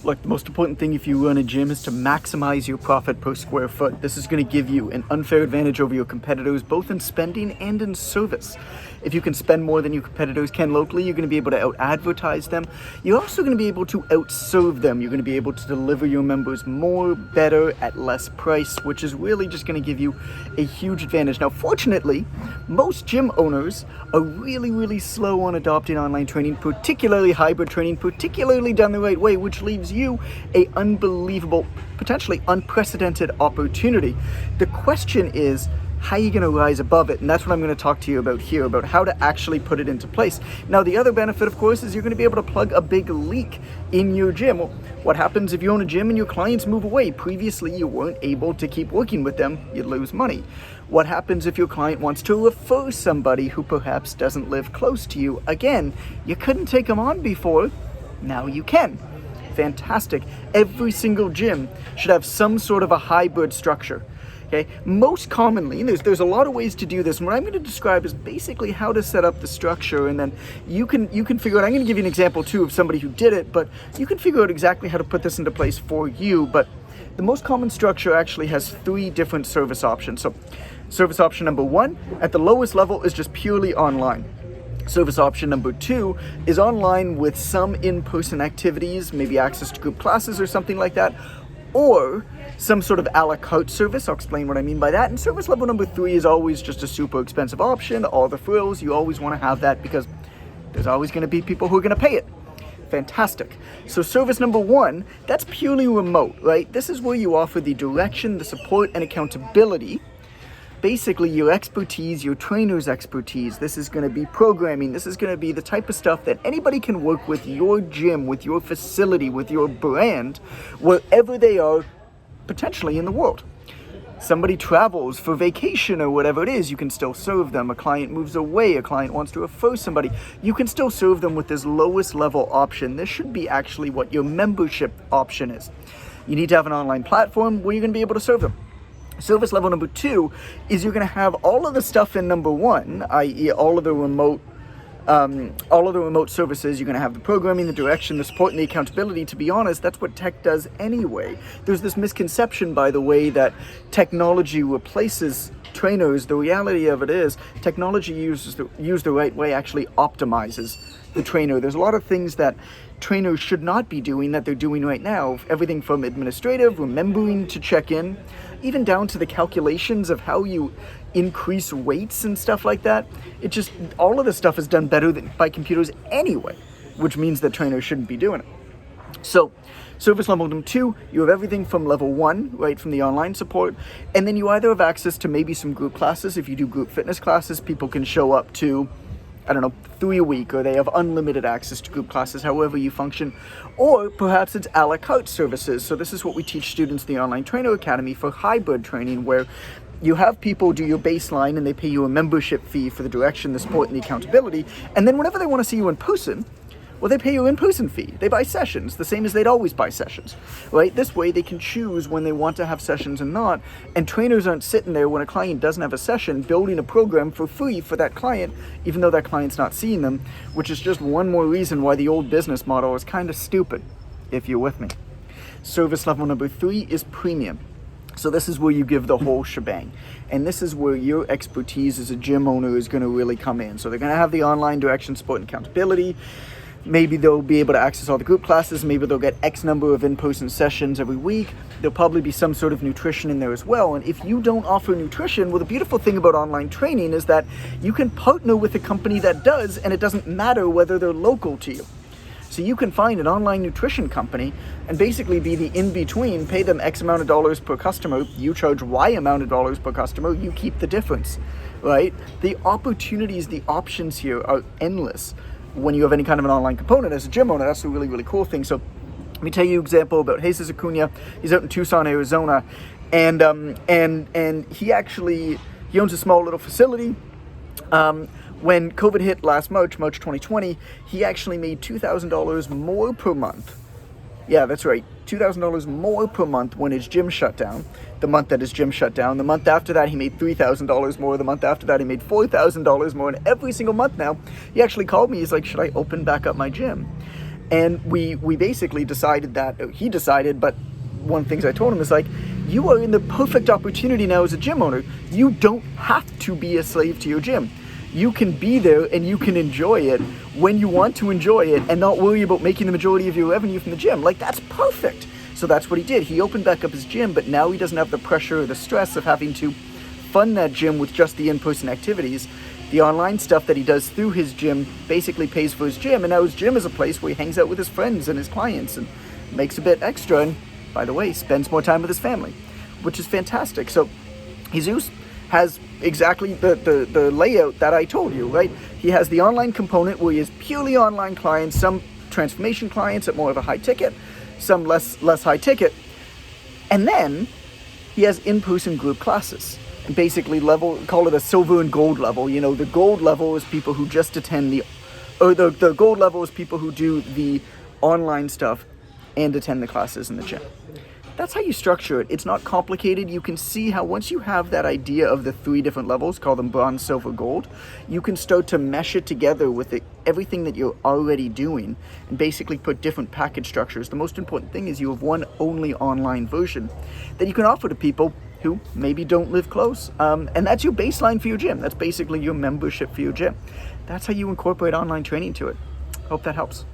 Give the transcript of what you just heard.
Look, the most important thing if you run a gym is to maximize your profit per square foot. This is going to give you an unfair advantage over your competitors, both in spending and in service. If you can spend more than your competitors can locally, you're going to be able to out-advertise them. You're also going to be able to out-serve them. You're going to be able to deliver your members more, better, at less price, which is really just going to give you a huge advantage. Now, fortunately, most gym owners are really, really slow on adopting online training, particularly hybrid training, particularly done the right way, which leaves you a unbelievable, potentially unprecedented opportunity. The question is, how are you going to rise above it? And that's what I'm going to talk to you about here, about how to actually put it into place. Now, the other benefit, of course, is you're going to be able to plug a big leak in your gym. Well, what happens if you own a gym and your clients move away? Previously, you weren't able to keep working with them. You'd lose money. What happens if your client wants to refer somebody who perhaps doesn't live close to you? Again, you couldn't take them on before. Now you can. Fantastic. Every single gym should have some sort of a hybrid structure. Okay, most commonly, and there's a lot of ways to do this, and what I'm going to describe is basically how to set up the structure, and then you can figure out, I'm going to give you an example too of somebody who did it, but you can figure out exactly how to put this into place for you. But the most common structure actually has 3 different service options. So service option number 1 at the lowest level is just purely online. Service option number 2 is online with some in-person activities, maybe access to group classes or something like that, or some sort of a la carte service. I'll explain what I mean by that. And service level number 3 is always just a super expensive option. All the frills, you always want to have that because there's always going to be people who are going to pay it. Fantastic. So service number 1, that's purely remote, right? This is where you offer the direction, the support, and accountability. Basically, your expertise, your trainer's expertise. This is going to be programming. This is going to be the type of stuff that anybody can work with your gym, with your facility, with your brand, wherever they are, potentially in the world. Somebody travels for vacation or whatever it is, you can still serve them. A client moves away, a client wants to refer somebody, you can still serve them with this lowest level option. This should be actually what your membership option is. You need to have an online platform where you're going to be able to serve them. Service level number 2 is you're going to have all of the stuff in number 1, i.e. all of the remote services. You're going to have the programming, the direction, the support, and the accountability. To be honest, that's what tech does anyway. There's this misconception, by the way, that technology replaces trainers. The reality of it is technology used the right way actually optimizes the trainer. There's a lot of things that trainers should not be doing that they're doing right now. Everything from administrative, remembering to check in, even down to the calculations of how you increase weights and stuff like that. It just, all of this stuff is done better by computers anyway, which means that trainers shouldn't be doing it. So service level number 2, you have everything from level 1, right, from the online support, and then you either have access to maybe some group classes. If you do group fitness classes, people can show up to, 3 a week, or they have unlimited access to group classes, however you function. Or perhaps it's a la carte services. So this is what we teach students in the Online Trainer Academy for hybrid training, where you have people do your baseline and they pay you a membership fee for the direction, the support, and the accountability. And then whenever they want to see you in person, well, they pay you an in-person fee. They buy sessions, the same as they'd always buy sessions, right? This way they can choose when they want to have sessions and not. And trainers aren't sitting there when a client doesn't have a session building a program for free for that client, even though that client's not seeing them, which is just one more reason why the old business model is kind of stupid, if you're with me. Service level number 3 is premium. So this is where you give the whole shebang. And this is where your expertise as a gym owner is going to really come in. So they're going to have the online direction, support, and accountability. Maybe they'll be able to access all the group classes. Maybe they'll get X number of in-person sessions every week. There'll probably be some sort of nutrition in there as well. And if you don't offer nutrition, well, the beautiful thing about online training is that you can partner with a company that does, and it doesn't matter whether they're local to you. So you can find an online nutrition company and basically be the in-between, pay them X amount of dollars per customer, you charge Y amount of dollars per customer, you keep the difference, right? The opportunities, the options here are endless. When you have any kind of an online component as a gym owner, that's a really, really cool thing. So let me tell you an example about Jesus Acuna. He's out in Tucson, Arizona, and he owns a small little facility. When COVID hit last March 2020, he actually made $2,000 more per month. Yeah, that's right, $2,000 more per month when his gym shut down. The month that his gym shut down. The month after that, he made $3,000 more. The month after that, he made $4,000 more. And every single month now, he actually called me. He's like, should I open back up my gym? And we basically decided that, he decided, but one of the things I told him is like, you are in the perfect opportunity now as a gym owner. You don't have to be a slave to your gym. You can be there and you can enjoy it when you want to enjoy it and not worry about making the majority of your revenue from the gym. Like, that's perfect. So that's what he did. He opened back up his gym, but now he doesn't have the pressure or the stress of having to fund that gym with just the in-person activities. The online stuff that he does through his gym basically pays for his gym, and now his gym is a place where he hangs out with his friends and his clients and makes a bit extra, and by the way, spends more time with his family, which is fantastic. So Jesus has exactly the layout that I told you, right? He has the online component where he has purely online clients, some transformation clients at more of a high ticket, some less high ticket, and then he has in-person group classes. And basically call it a silver and gold level. You know, the gold level is people who just attend the gold level is people who do the online stuff and attend the classes in the gym. That's how you structure it. It's not complicated. You can see how once you have that idea of the 3 different levels, call them bronze, silver, gold, you can start to mesh it together with everything that you're already doing and basically put different package structures. The most important thing is you have one only online version that you can offer to people who maybe don't live close. And that's your baseline for your gym. That's basically your membership for your gym. That's how you incorporate online training to it. Hope that helps.